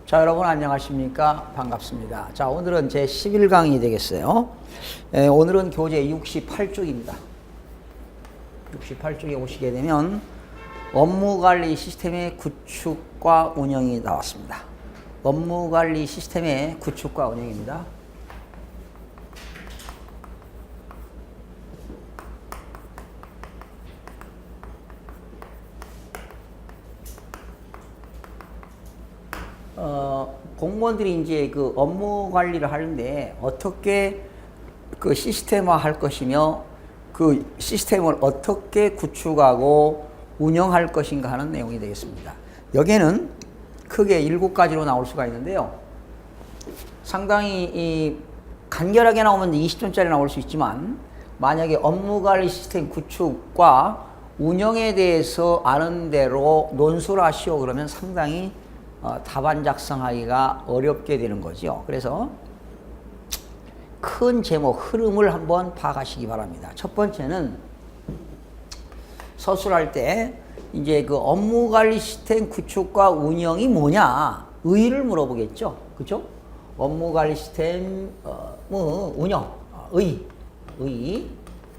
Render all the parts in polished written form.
자, 여러분 안녕하십니까? 반갑습니다. 자, 오늘은 제 11강이 되겠어요. 오늘은 교재 68쪽입니다. 68쪽에 오시게 되면 업무관리 시스템의 구축과 운영이 나왔습니다. 업무관리 시스템의 구축과 운영입니다. 공무원들이 이제 그 업무 관리를 하는데 어떻게 그 시스템화 할 것이며 그 시스템을 어떻게 구축하고 운영할 것인가 하는 내용이 되겠습니다. 여기에는 크게 7가지로 나올 수가 있는데요. 상당히 간결하게 나오면 20점짜리 나올 수 있지만 만약에 업무 관리 시스템 구축과 운영에 대해서 아는 대로 논술을 하시오 그러면 상당히 답안 작성하기가 어렵게 되는 거죠. 그래서 큰 제목, 흐름을 한번 파악하시기 바랍니다. 첫 번째는 서술할 때 이제 그 업무관리 시스템 구축과 운영이 뭐냐? 의의를 물어보겠죠. 그죠? 업무관리 시스템 운영,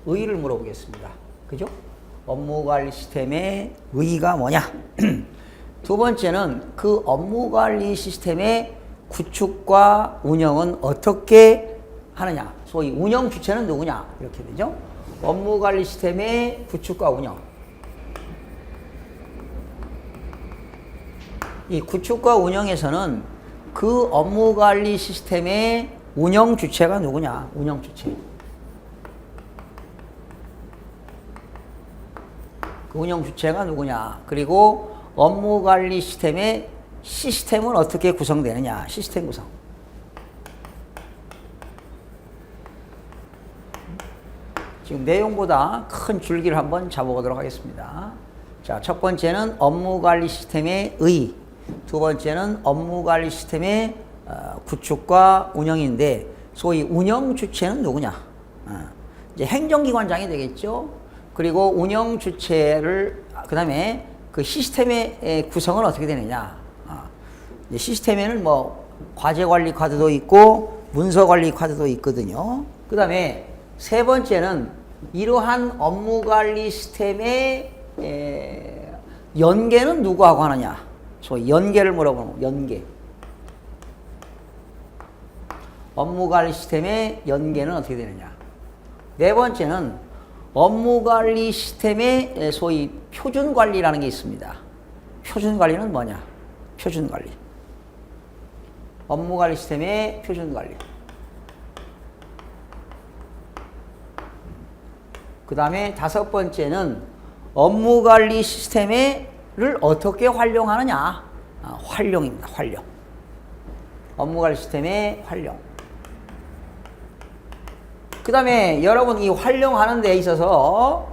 의의를 물어보겠습니다. 그죠? 업무관리 시스템의 의의가 뭐냐? 두 번째는 그 업무관리 시스템의 구축과 운영은 어떻게 하느냐. 소위 운영 주체는 누구냐. 이렇게 되죠. 업무관리 시스템의 구축과 운영. 이 구축과 운영에서는 그 업무관리 시스템의 운영 주체가 누구냐. 운영 주체. 그 운영 주체가 누구냐. 그리고 업무관리 시스템의 시스템은 어떻게 구성되느냐. 시스템 구성. 지금 내용보다 큰 줄기를 한번 잡아보도록 하겠습니다. 자, 첫 번째는 업무관리 시스템의 의의. 두 번째는 업무관리 시스템의 구축과 운영인데 소위 운영 주체는 누구냐. 이제 행정기관장이 되겠죠. 그리고 운영 주체를 그 다음에 그 시스템의 구성은 어떻게 되느냐. 이제 시스템에는 뭐 과제관리 카드도 있고 문서관리 카드도 있거든요. 그 다음에 세 번째는 이러한 업무관리 시스템의 연계는 누구하고 하느냐. 소위 연계를 물어보는 거. 연계. 업무관리 시스템의 연계는 어떻게 되느냐. 네 번째는 업무관리 시스템의 소위 표준관리라는 게 있습니다. 표준관리는 뭐냐? 표준관리. 업무관리 시스템의 표준관리. 그 다음에 다섯 번째는 업무관리 시스템을 어떻게 활용하느냐. 활용입니다. 활용. 업무관리 시스템의 활용. 그 다음에 여러분 이 활용하는 데 있어서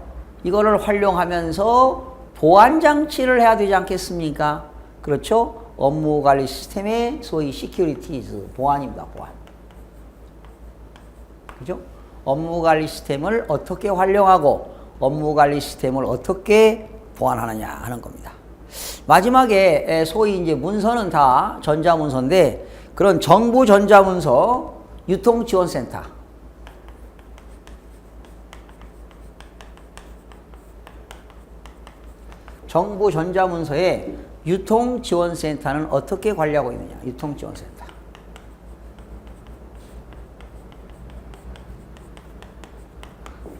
이거를 활용하면서 보안장치를 해야 되지 않겠습니까? 그렇죠? 업무관리 시스템의 소위 시큐리티즈, 보안입니다. 보안. 그죠? 업무관리 시스템을 어떻게 활용하고 업무관리 시스템을 어떻게 보완하느냐 하는 겁니다. 마지막에 소위 이제 문서는 다 전자문서인데 그런 정부 전자문서 유통지원센터. 정부 전자문서의 유통지원센터는 어떻게 관리하고 있느냐. 유통지원센터.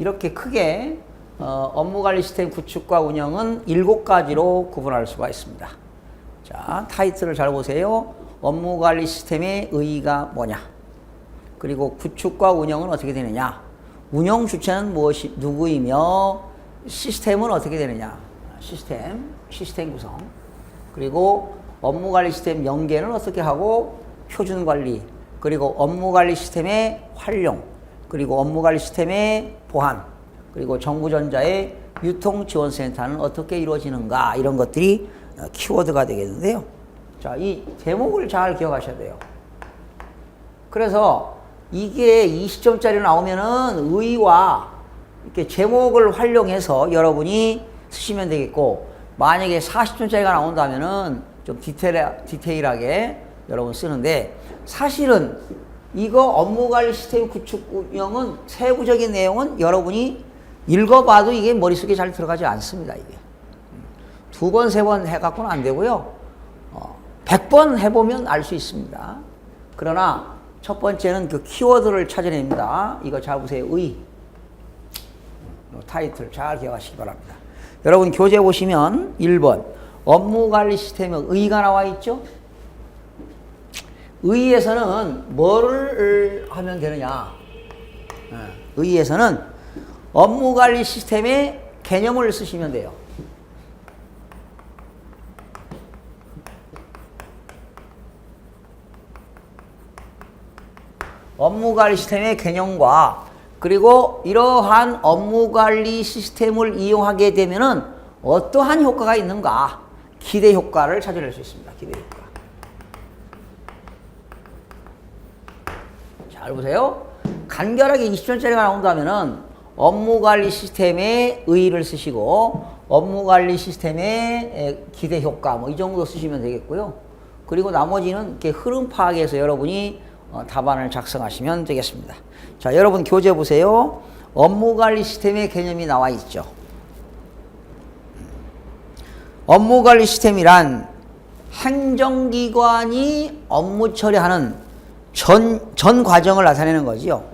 이렇게 크게 업무관리 시스템 구축과 운영은 7가지로 구분할 수가 있습니다. 자, 타이틀을 잘 보세요. 업무관리 시스템의 의의가 뭐냐. 그리고 구축과 운영은 어떻게 되느냐. 운영 주체는 누구이며 시스템은 어떻게 되느냐. 시스템 구성. 그리고 업무관리 시스템 연계는 어떻게 하고 표준관리. 그리고 업무관리 시스템의 활용. 그리고 업무관리 시스템의 보안. 그리고 정부전자의 유통지원센터는 어떻게 이루어지는가. 이런 것들이 키워드가 되겠는데요. 자, 이 제목을 잘 기억하셔야 돼요. 그래서 이게 20점짜리 나오면은 의의와 이렇게 제목을 활용해서 여러분이 쓰시면 되겠고 만약에 40점짜리가 나온다면은 좀 디테일하게 여러분 쓰는데 사실은 이거 업무관리 시스템 구축 운영은 세부적인 내용은 여러분이 읽어봐도 이게 머릿속에 잘 들어가지 않습니다. 이게 2번, 3번 해갖고는 안 되고요. 100번 해보면 알 수 있습니다. 그러나 첫 번째는 그 키워드를 찾아냅니다. 이거 잘 보세요. 의. 타이틀 잘 기억하시기 바랍니다. 여러분 교재 보시면 1번 업무관리 시스템에 의가 나와 있죠. 의에서는 뭐를 하면 되느냐. 의에서는 업무관리 시스템의 개념을 쓰시면 돼요. 업무관리 시스템의 개념과 그리고 이러한 업무관리 시스템을 이용하게 되면은 어떠한 효과가 있는가? 기대 효과를 찾아낼 수 있습니다. 기대 효과. 잘 보세요. 간결하게 20점짜리가 나온다면은 업무관리 시스템의 의의를 쓰시고 업무관리 시스템의 기대 효과 뭐 이 정도 쓰시면 되겠고요. 그리고 나머지는 이렇게 흐름 파악해서 여러분이 답안을 작성하시면 되겠습니다. 자, 여러분 교재 보세요. 업무관리 시스템의 개념이 나와 있죠. 업무관리 시스템이란 행정기관이 업무 처리하는 전 과정을 나타내는 거지요.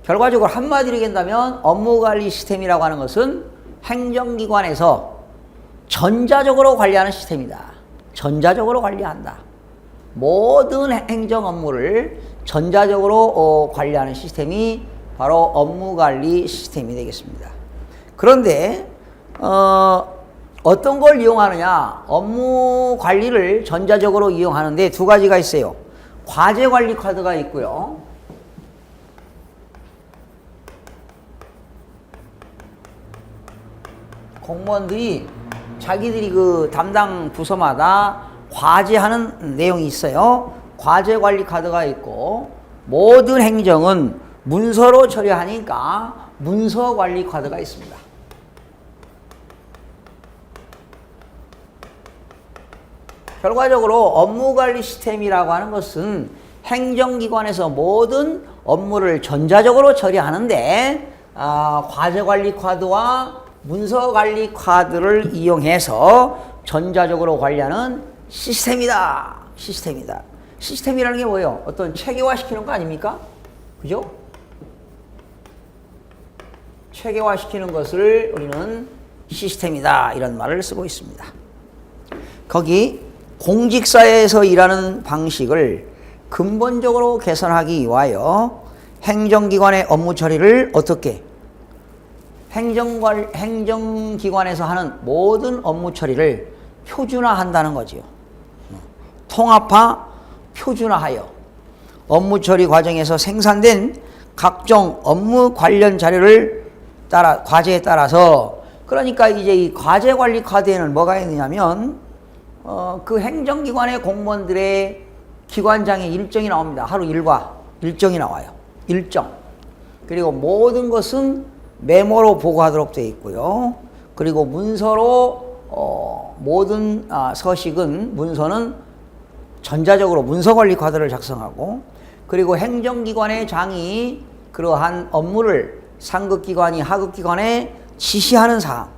결과적으로 한마디로 얘기한다면 업무관리 시스템이라고 하는 것은 행정기관에서 전자적으로 관리하는 시스템이다. 전자적으로 관리한다. 모든 행정 업무를 전자적으로 관리하는 시스템이 바로 업무관리 시스템이 되겠습니다. 그런데 어떤 걸 이용하느냐? 업무 관리를 전자적으로 이용하는데 두 가지가 있어요. 과제관리 카드가 있고요. 공무원들이 자기들이 그 담당 부서마다 과제하는 내용이 있어요. 과제관리 카드가 있고 모든 행정은 문서로 처리하니까 문서관리 카드가 있습니다. 결과적으로 업무관리 시스템이라고 하는 것은 행정기관에서 모든 업무를 전자적으로 처리하는데 과제관리 카드와 문서관리 카드를 이용해서 전자적으로 관리하는 시스템이다. 시스템이다. 시스템이라는 게 뭐예요? 어떤 체계화시키는 거 아닙니까? 그죠? 체계화시키는 것을 우리는 시스템이다. 이런 말을 쓰고 있습니다. 거기 공직사회에서 일하는 방식을 근본적으로 개선하기 위하여 행정기관의 업무 처리를 어떻게 행정기관에서 하는 모든 업무 처리를 표준화한다는 거지요. 통합화, 표준화하여 업무 처리 과정에서 생산된 각종 업무 관련 자료를 과제에 따라서 그러니까 이제 이 과제 관리 카드에는 뭐가 있느냐면 그 행정기관의 공무원들의 기관장의 일정이 나옵니다. 하루 일과 일정이 나와요. 일정. 그리고 모든 것은 메모로 보고하도록 되어 있고요. 그리고 문서로 모든 서식은 문서는 전자적으로 문서관리 카드를 작성하고 그리고 행정기관의 장이 그러한 업무를 상급기관이 하급기관에 지시하는 사항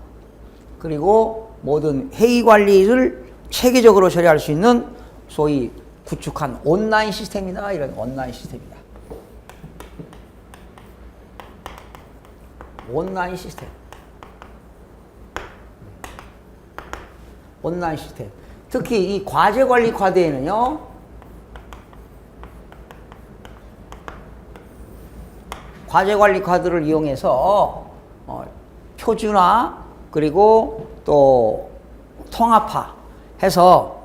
그리고 모든 회의 관리를 체계적으로 처리할 수 있는 소위 구축한 온라인 시스템이다. 이런 온라인 시스템이다. 온라인 시스템. 온라인 시스템. 특히 이 과제관리 카드에는요. 과제관리 카드를 이용해서 표준화 그리고 또 통합화 해서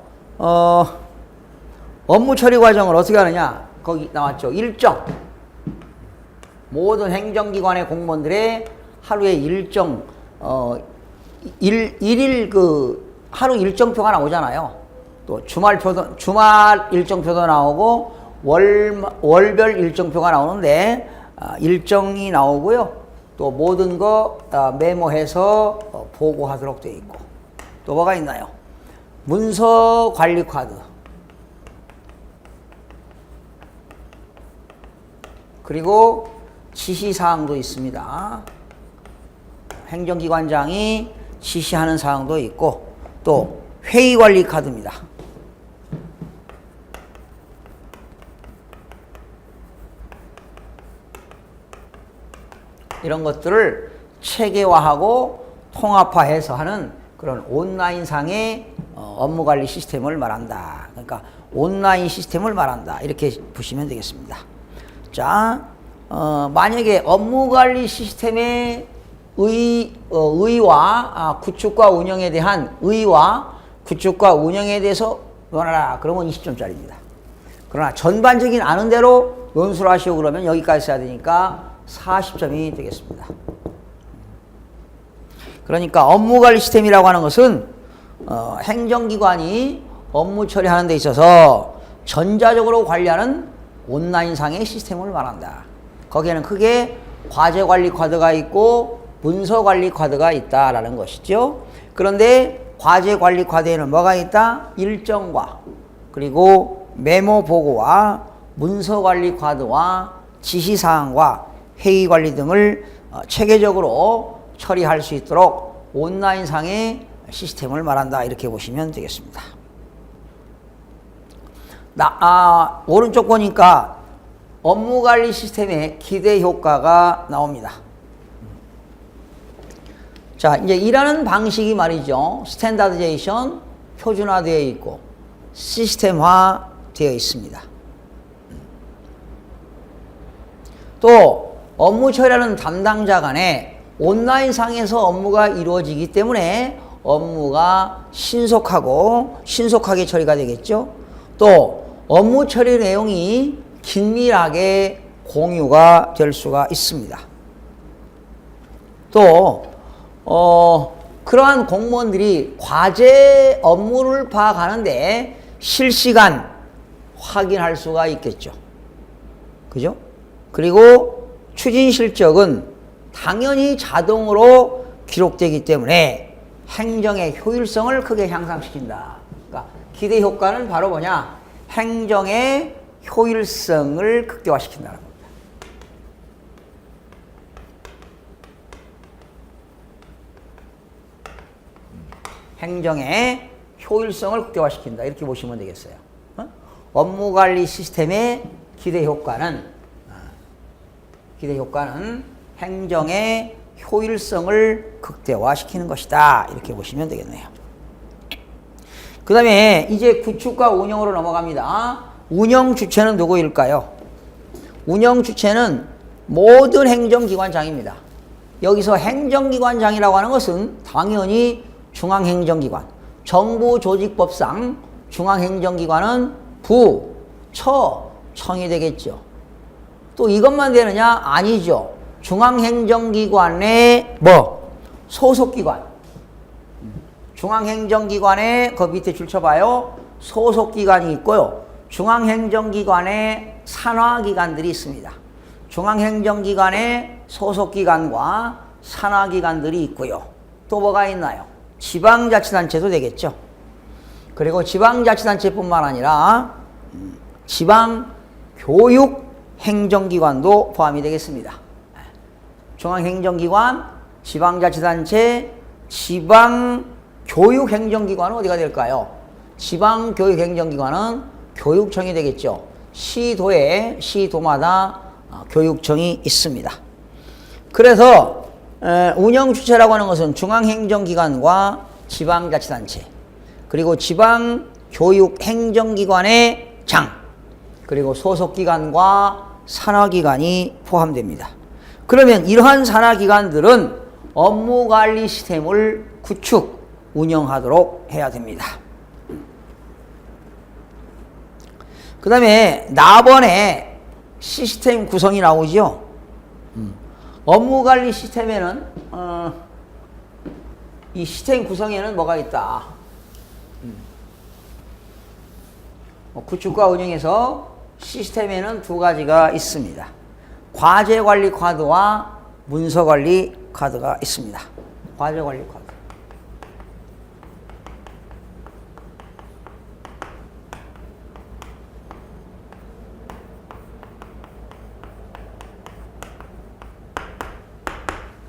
업무 처리 과정을 어떻게 하느냐. 거기 나왔죠. 일정. 모든 행정기관의 공무원들의 하루의 일정 일일 그 하루 일정표가 나오잖아요. 또 주말 일정표도 나오고 월별 일정표가 나오는데 일정이 나오고요. 또 모든 거 메모해서 보고하도록 되어 있고 또 뭐가 있나요? 문서 관리 카드. 그리고 지시사항도 있습니다. 행정기관장이 지시하는 사항도 있고 또 회의관리 카드입니다. 이런 것들을 체계화하고 통합화해서 하는 그런 온라인상의 업무관리 시스템을 말한다. 그러니까 온라인 시스템을 말한다. 이렇게 보시면 되겠습니다. 자, 만약에 업무관리 시스템의 의의와 구축과 운영에 대한 의의와 구축과 운영에 대해서 논하라. 그러면 20점짜리입니다. 그러나 전반적인 아는 대로 논술을 하시오 그러면 여기까지 써야 되니까 40점이 되겠습니다. 그러니까 업무관리 시스템이라고 하는 것은 행정기관이 업무 처리하는 데 있어서 전자적으로 관리하는 온라인상의 시스템을 말한다. 거기에는 크게 과제관리 카드가 있고 문서관리 카드가 있다라는 것이죠. 그런데 과제관리 카드에는 뭐가 있다? 일정과 그리고 메모 보고와 문서관리 카드와 지시사항과 회의관리 등을 체계적으로 처리할 수 있도록 온라인상의 시스템을 말한다. 이렇게 보시면 되겠습니다. 오른쪽 보니까 업무관리 시스템의 기대 효과가 나옵니다. 자, 이제 일하는 방식이 말이죠. 스탠다드제이션, 표준화되어 있고 시스템화 되어 있습니다. 또 업무 처리하는 담당자 간에 온라인상에서 업무가 이루어지기 때문에 업무가 신속하게 처리가 되겠죠. 또 업무 처리 내용이 긴밀하게 공유가 될 수가 있습니다. 또 그러한 공무원들이 과제 업무를 봐가는데 실시간 확인할 수가 있겠죠. 그죠? 그리고 추진 실적은 당연히 자동으로 기록되기 때문에 행정의 효율성을 크게 향상시킨다. 그러니까 기대 효과는 바로 뭐냐? 행정의 효율성을 극대화시킨다는 겁니다. 행정의 효율성을 극대화시킨다. 이렇게 보시면 되겠어요. 업무관리 시스템의 기대 효과는 행정의 효율성을 극대화시키는 것이다. 이렇게 보시면 되겠네요. 그 다음에 이제 구축과 운영으로 넘어갑니다. 운영 주체는 누구일까요? 운영 주체는 모든 행정기관장입니다. 여기서 행정기관장이라고 하는 것은 당연히 중앙행정기관, 정부조직법상 중앙행정기관은 부, 처, 청이 되겠죠. 또 이것만 되느냐? 아니죠. 중앙행정기관의 소속기관. 중앙행정기관의 그 밑에 줄 쳐봐요. 소속기관이 있고요. 중앙행정기관의 산하기관들이 있습니다. 중앙행정기관의 소속기관과 산하기관들이 있고요. 또 뭐가 있나요? 지방자치단체도 되겠죠. 그리고 지방자치단체뿐만 아니라 지방교육행정기관도 포함이 되겠습니다. 중앙행정기관, 지방자치단체, 지방교육행정기관은 어디가 될까요? 지방교육행정기관은 교육청이 되겠죠. 시도마다 교육청이 있습니다. 그래서 운영주체라고 하는 것은 중앙행정기관과 지방자치단체, 그리고 지방교육행정기관의 장, 그리고 소속기관과 산하기관이 포함됩니다. 그러면 이러한 산하기관들은 업무관리 시스템을 구축, 운영하도록 해야 됩니다. 그 다음에 나번에 시스템 구성이 나오죠. 업무관리 시스템에는 이 시스템 구성에는 뭐가 있다? 구축과 운영에서 시스템에는 두 가지가 있습니다. 과제관리 카드와 문서관리 카드가 있습니다. 과제관리 카드.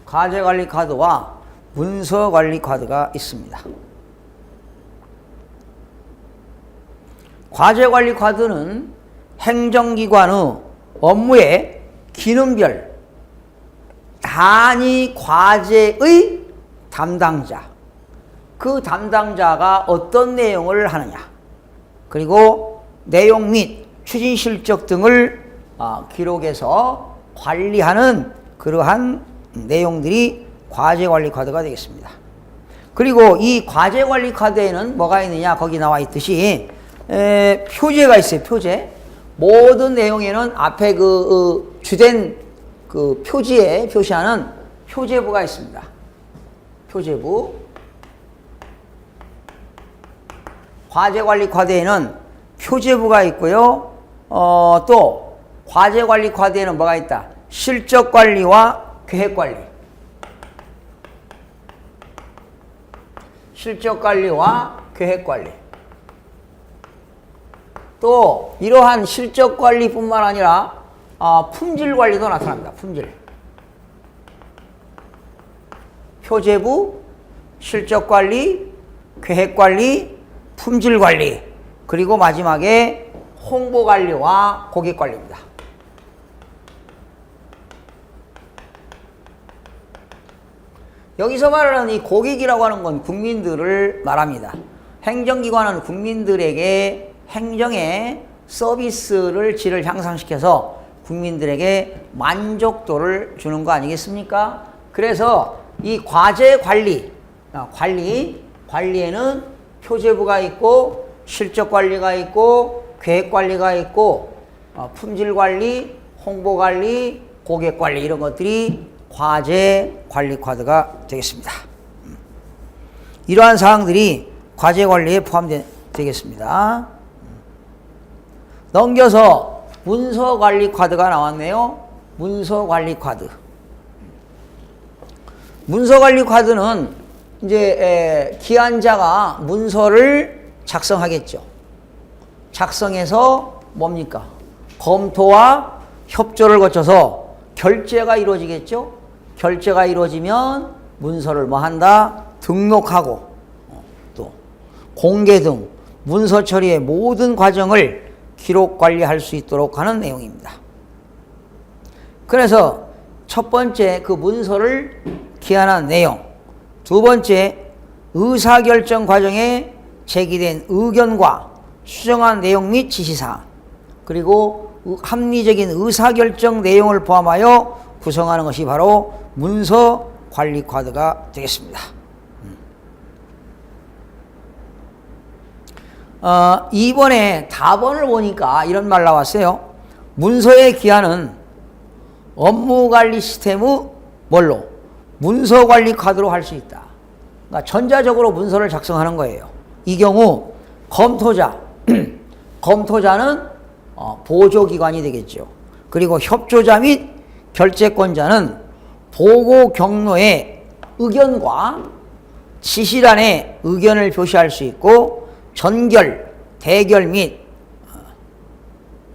과제관리 카드와 문서관리 카드가 있습니다. 과제관리 카드는 행정기관의 업무의 기능별 단위 과제의 담당자, 그 담당자가 어떤 내용을 하느냐, 그리고 내용 및 추진 실적 등을 기록해서 관리하는 그러한 내용들이 과제관리 카드가 되겠습니다. 그리고 이 과제관리 카드에는 뭐가 있느냐, 거기 나와 있듯이 표제가 있어요. 표제. 모든 내용에는 앞에 주된 그 표지에 표시하는 표제부가 있습니다. 표제부. 과제관리 카드에는 표제부가 있고요. 또 과제관리 카드에는 뭐가 있다? 실적관리와 계획관리. 실적관리와 계획관리. 또 이러한 실적관리뿐만 아니라 품질관리도 나타납니다. 품질. 표제부, 실적관리, 계획관리, 품질관리, 그리고 마지막에 홍보관리와 고객관리입니다. 여기서 말하는 이 고객이라고 하는 건 국민들을 말합니다. 행정기관은 국민들에게 행정의 서비스를 질을 향상시켜서 국민들에게 만족도를 주는 거 아니겠습니까? 그래서 이 과제 관리에는 표제부가 있고 실적관리가 있고 계획관리가 있고 품질관리, 홍보관리, 고객관리 이런 것들이 과제관리 카드가 되겠습니다. 이러한 사항들이 과제관리에 포함되겠습니다. 넘겨서 문서관리 카드가 나왔네요. 문서관리 카드. 문서관리 카드는 이제 기한자가 문서를 작성하겠죠. 작성해서 뭡니까? 검토와 협조를 거쳐서 결제가 이루어지겠죠. 결제가 이루어지면 문서를 뭐 한다? 등록하고 또 공개 등 문서 처리의 모든 과정을 기록 관리할 수 있도록 하는 내용입니다. 그래서 첫 번째 그 문서를 기한한 내용, 두 번째 의사결정 과정에 제기된 의견과 수정한 내용 및 지시사항, 그리고 합리적인 의사결정 내용을 포함하여 구성하는 것이 바로 문서관리 카드가 되겠습니다. 2번에 답안을 보니까 이런 말 나왔어요. 문서의 기한은 업무관리 시스템의 뭘로? 문서관리 카드로 할 수 있다. 그러니까 전자적으로 문서를 작성하는 거예요. 이 경우 검토자는 보조기관이 되겠죠. 그리고 협조자 및 결재권자는 보고 경로에 의견과 지시란에 의견을 표시할 수 있고 전결, 대결 및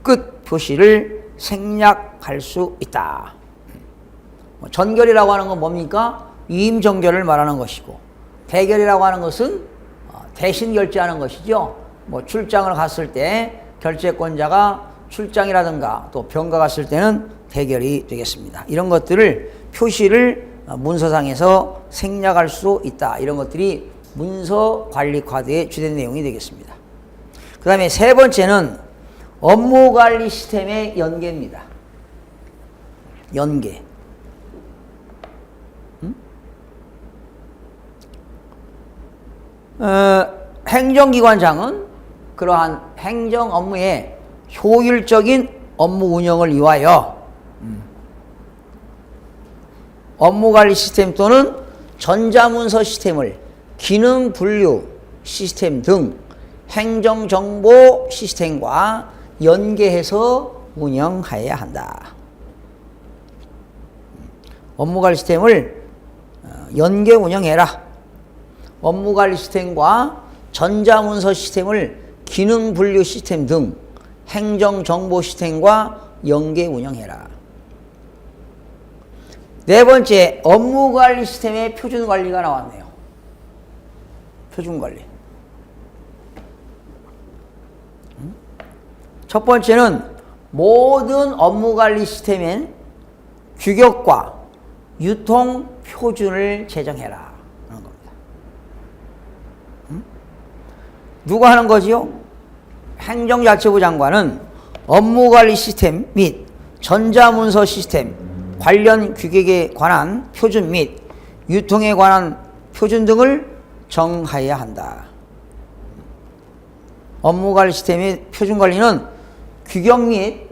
끝 표시를 생략할 수 있다. 전결이라고 하는 건 뭡니까? 위임전결을 말하는 것이고, 대결이라고 하는 것은 대신 결제하는 것이죠. 뭐 출장을 갔을 때 결재권자가 출장이라든가 또 병가 갔을 때는 대결이 되겠습니다. 이런 것들을 표시를 문서상에서 생략할 수 있다. 이런 것들이 문서관리 카드의 주된 내용이 되겠습니다. 그 다음에 세 번째는 업무관리 시스템의 연계입니다. 연계. 행정기관장은 그러한 행정 업무의 효율적인 업무 운영을 위하여 업무관리 시스템 또는 전자문서 시스템을 기능 분류 시스템 등 행정정보 시스템과 연계해서 운영해야 한다. 업무관리 시스템을 연계 운영해라. 업무관리 시스템과 전자문서 시스템을 기능 분류 시스템 등 행정정보 시스템과 연계 운영해라. 네 번째, 업무관리 시스템의 표준관리가 나왔네요. 표준관리. 첫 번째는 모든 업무관리 시스템엔 규격과 유통 표준을 제정해라 하는 겁니다. 누가 하는 거지요? 행정자치부 장관은 업무관리 시스템 및 전자문서 시스템 관련 규격에 관한 표준 및 유통에 관한 표준 등을 정하여야 한다. 업무관리 시스템의 표준관리는 규격 및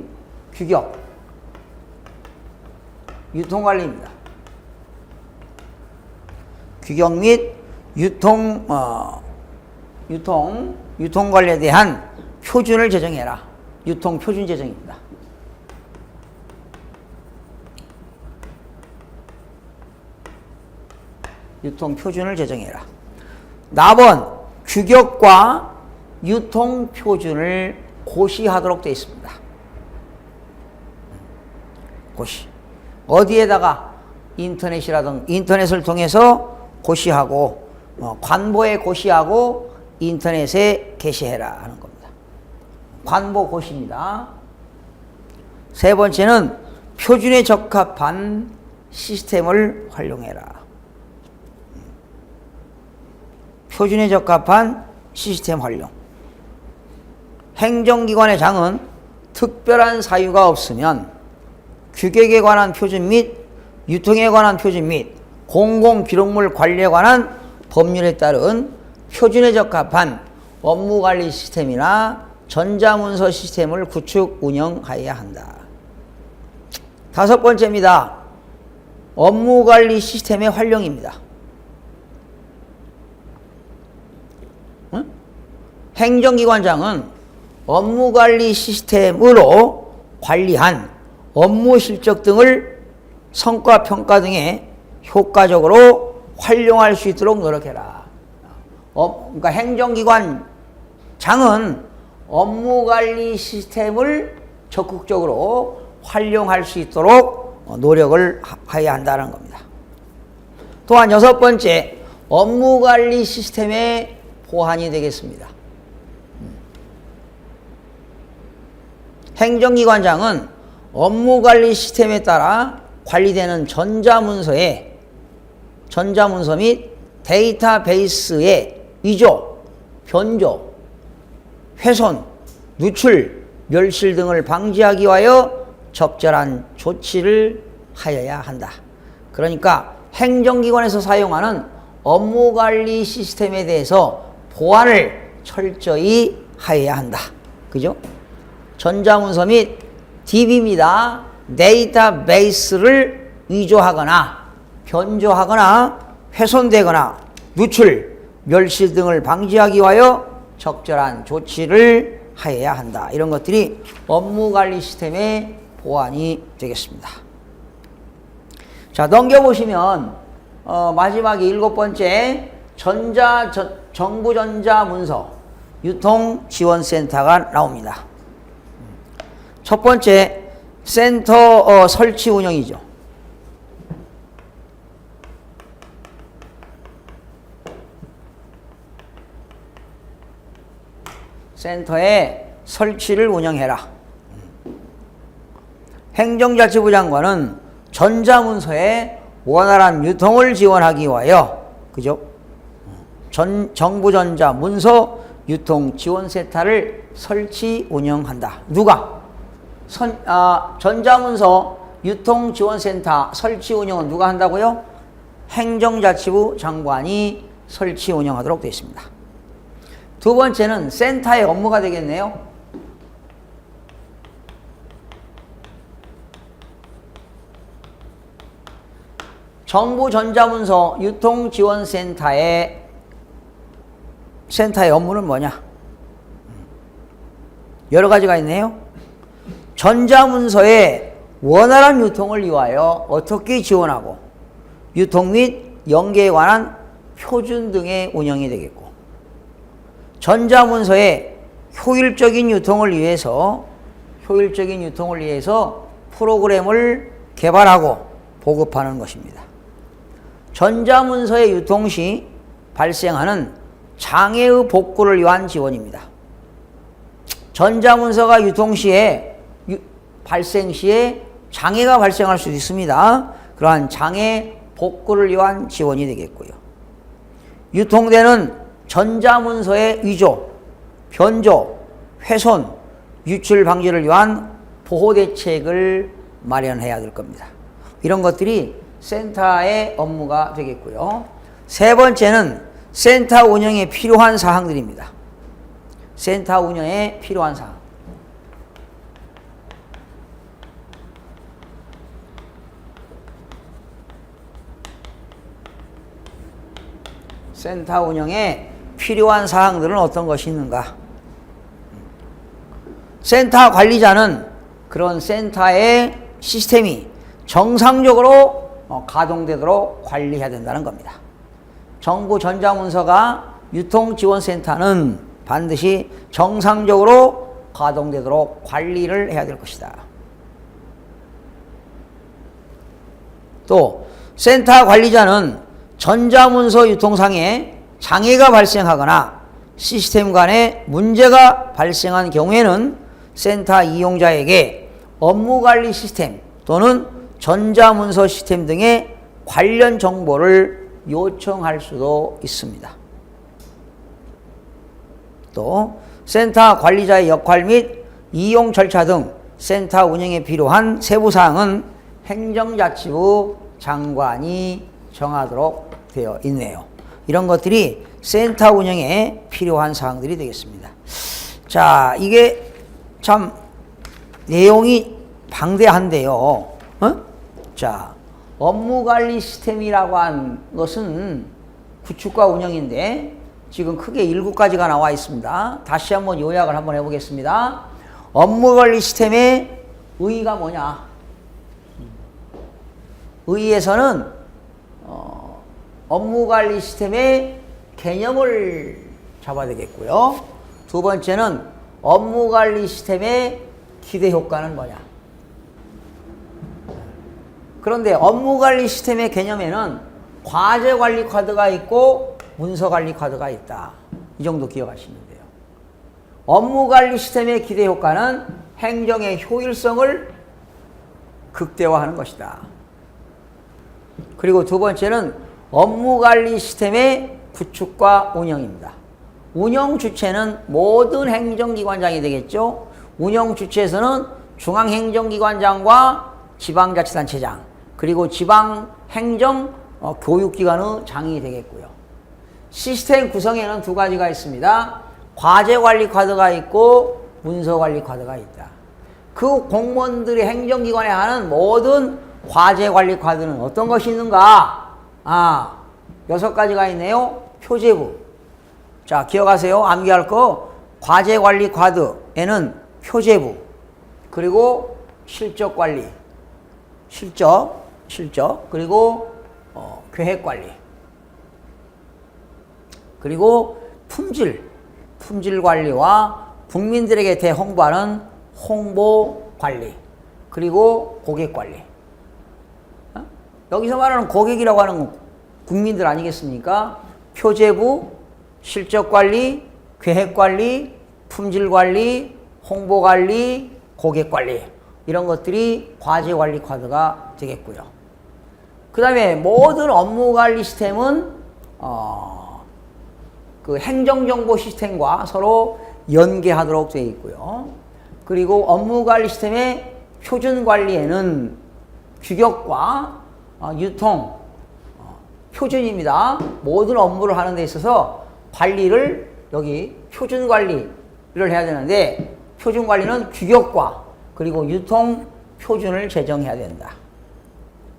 유통관리입니다. 규격 및 유통관리에 대한 표준을 제정해라. 유통 표준 제정입니다. 유통 표준을 제정해라. 나번 규격과 유통 표준을 고시하도록 되어 있습니다. 고시. 어디에다가 인터넷을 통해서 고시하고 관보에 고시하고 인터넷에 게시해라 하는 겁니다. 관보 고시입니다. 세 번째는 표준에 적합한 시스템을 활용해라. 표준에 적합한 시스템 활용. 행정기관의 장은 특별한 사유가 없으면 규격에 관한 표준 및 유통에 관한 표준 및 공공기록물 관리에 관한 법률에 따른 표준에 적합한 업무관리 시스템이나 전자문서 시스템을 구축 운영하여야 한다. 다섯 번째입니다. 업무관리 시스템의 활용입니다. 행정기관장은 업무관리 시스템으로 관리한 업무 실적 등을 성과평가 등에 효과적으로 활용할 수 있도록 노력해라. 그러니까 행정기관장은 업무관리 시스템을 적극적으로 활용할 수 있도록 노력을 해야 한다는 겁니다. 또한 여섯 번째, 업무관리 시스템의 보완이 되겠습니다. 행정기관장은 업무관리 시스템에 따라 관리되는 전자문서 및 데이터베이스의 위조, 변조, 훼손, 누출, 멸실 등을 방지하기 위하여 적절한 조치를 하여야 한다. 그러니까 행정기관에서 사용하는 업무관리 시스템에 대해서 보완을 철저히 하여야 한다. 그죠? 전자문서 및 DB입니다. 데이터베이스를 위조하거나 변조하거나 훼손되거나 누출, 멸실 등을 방지하기 위하여 적절한 조치를 하여야 한다. 이런 것들이 업무관리 시스템의 보완이 되겠습니다. 자, 넘겨보시면 마지막에 일곱 번째 정부전자문서 유통지원센터가 나옵니다. 첫 번째, 센터 설치 운영이죠. 센터의 설치를 운영해라. 행정자치부 장관은 전자문서의 원활한 유통을 지원하기 위하여, 그죠? 정부전자문서 유통지원센터를 설치 운영한다. 누가? 전자문서 유통지원센터 설치 운영은 누가 한다고요? 행정자치부 장관이 설치 운영하도록 되어 있습니다. 두 번째는 센터의 업무가 되겠네요. 정부전자문서 유통지원센터의 업무는 뭐냐? 여러 가지가 있네요. 전자문서의 원활한 유통을 위하여 어떻게 지원하고 유통 및 연계에 관한 표준 등의 운영이 되겠고, 전자문서의 효율적인 유통을 위해서 프로그램을 개발하고 보급하는 것입니다. 전자문서의 유통 시 발생하는 장애의 복구를 위한 지원입니다. 전자문서가 유통 시에 발생 시에 장애가 발생할 수도 있습니다. 그러한 장애 복구를 위한 지원이 되겠고요. 유통되는 전자문서의 위조, 변조, 훼손, 유출 방지를 위한 보호 대책을 마련해야 될 겁니다. 이런 것들이 센터의 업무가 되겠고요. 세 번째는 센터 운영에 필요한 사항들입니다. 센터 운영에 필요한 사항. 센터 운영에 필요한 사항들은 어떤 것이 있는가? 센터 관리자는 그런 센터의 시스템이 정상적으로 가동되도록 관리해야 된다는 겁니다. 정부 전자문서가 유통지원센터는 반드시 정상적으로 가동되도록 관리를 해야 될 것이다. 또 센터 관리자는 전자문서 유통상에 장애가 발생하거나 시스템 간에 문제가 발생한 경우에는 센터 이용자에게 업무관리 시스템 또는 전자문서 시스템 등의 관련 정보를 요청할 수도 있습니다. 또 센터 관리자의 역할 및 이용 절차 등 센터 운영에 필요한 세부사항은 행정자치부 장관이 정하도록 되어 있네요. 이런 것들이 센터 운영에 필요한 사항들이 되겠습니다. 자, 이게 참 내용이 방대한데요. 자, 업무관리 시스템이라고 한 것은 구축과 운영인데 지금 크게 7가지가 나와 있습니다. 다시 한번 요약을 한번 해보겠습니다. 업무관리 시스템의 의의가 뭐냐? 의의에서는 업무관리 시스템의 개념을 잡아야 되겠고요. 두 번째는 업무관리 시스템의 기대 효과는 뭐냐? 그런데 업무관리 시스템의 개념에는 과제관리 카드가 있고 문서관리 카드가 있다. 이 정도 기억하시면 돼요. 업무관리 시스템의 기대 효과는 행정의 효율성을 극대화하는 것이다. 그리고 두 번째는 업무관리 시스템의 구축과 운영입니다. 운영 주체는 모든 행정기관장이 되겠죠. 운영 주체에서는 중앙행정기관장과 지방자치단체장 그리고 지방행정 교육기관의 장이 되겠고요. 시스템 구성에는 2가지가 있습니다. 과제관리 카드가 있고 문서관리 카드가 있다. 그 공무원들이 행정기관에 하는 모든 과제관리 카드는 어떤 것이 있는가? 6가지가 있네요. 표제부. 자, 기억하세요. 암기할 거. 과제관리 카드에는 표제부. 그리고 실적관리. 실적. 그리고 계획관리. 그리고 품질관리와 국민들에게 대홍보하는 홍보관리. 그리고 고객관리. 여기서 말하는 고객이라고 하는 국민들 아니겠습니까? 표제부, 실적관리, 계획관리, 품질관리, 홍보관리, 고객관리 이런 것들이 과제관리 카드가 되겠고요. 그 다음에 모든 업무관리 시스템은 그 행정정보 시스템과 서로 연계하도록 되어 있고요. 그리고 업무관리 시스템의 표준관리에는 규격과 유통, 표준입니다. 모든 업무를 하는 데 있어서 관리를 여기 표준 관리를 해야 되는데 표준 관리는 규격과 그리고 유통 표준을 제정해야 된다.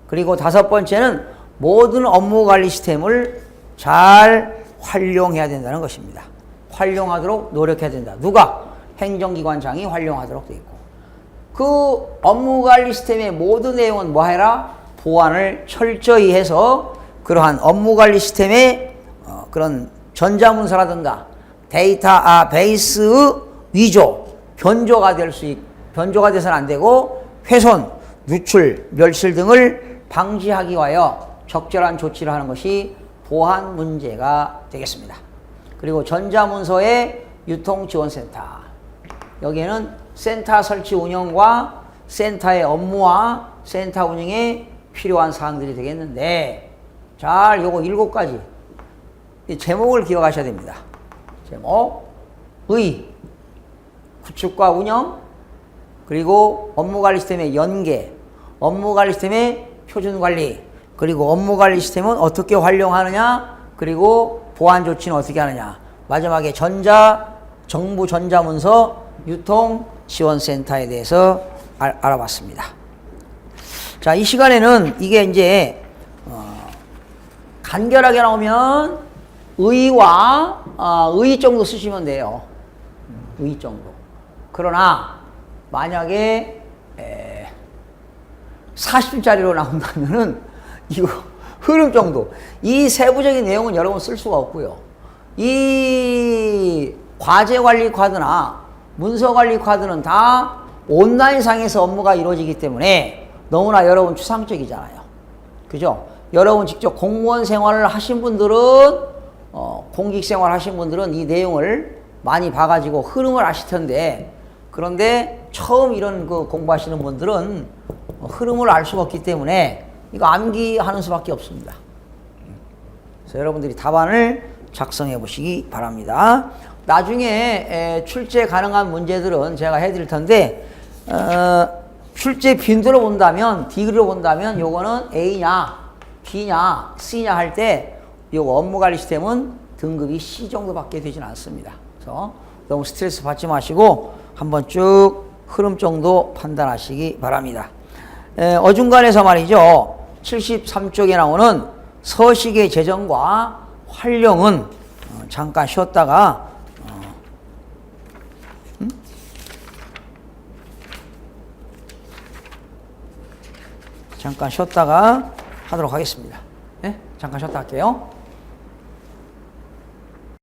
그리고 5번째는 모든 업무 관리 시스템을 잘 활용해야 된다는 것입니다. 활용하도록 노력해야 된다. 누가? 행정기관장이 활용하도록 되어 있고. 그 업무 관리 시스템의 모든 내용은 뭐 해라? 보완을 철저히 해서 그러한 업무관리 시스템의 그런 전자문서라든가 데이터베이스의 위조, 변조가 돼서는 안 되고 훼손, 유출, 멸실 등을 방지하기 위하여 적절한 조치를 하는 것이 보안 문제가 되겠습니다. 그리고 전자문서의 유통지원센터. 여기에는 센터 설치 운영과 센터의 업무와 센터 운영에 필요한 사항들이 되겠는데, 잘 요거 7가지 이 제목을 기억하셔야 됩니다. 제목, 의, 구축과 운영, 그리고 업무관리 시스템의 연계, 업무관리 시스템의 표준관리, 그리고 업무관리 시스템은 어떻게 활용하느냐, 그리고 보안 조치는 어떻게 하느냐, 마지막에 정부 전자문서 유통지원센터에 대해서 알아봤습니다. 자, 이 시간에는 이게 이제 간결하게 나오면 의와 의 정도 쓰시면 돼요. 의 정도. 그러나 만약에 40줄짜리로 나온다면은 이거 흐름 정도. 이 세부적인 내용은 여러분 쓸 수가 없고요. 이 과제관리 카드나 문서관리 카드는 다 온라인상에서 업무가 이루어지기 때문에 너무나 여러분 추상적이잖아요. 그죠? 여러분 직접 공무원 생활을 하신 분들은 공직 생활 하신 분들은 이 내용을 많이 봐가지고 흐름을 아실 텐데, 그런데 처음 이런 그 공부하시는 분들은 흐름을 알 수가 없기 때문에 이거 암기하는 수밖에 없습니다. 그래서 여러분들이 답안을 작성해 보시기 바랍니다. 나중에 출제 가능한 문제들은 제가 해드릴 텐데, 출제 빈도로 본다면, D로 본다면 요거는 A냐, B냐, C냐 할 때 요거 업무관리 시스템은 등급이 C 정도밖에 되진 않습니다. 그래서 너무 스트레스 받지 마시고 한번 쭉 흐름 정도 판단하시기 바랍니다. 어중간해서 말이죠. 73쪽에 나오는 서식의 재정과 활용은 잠깐 쉬었다가 하도록 하겠습니다. 네? 잠깐 쉬었다 할게요.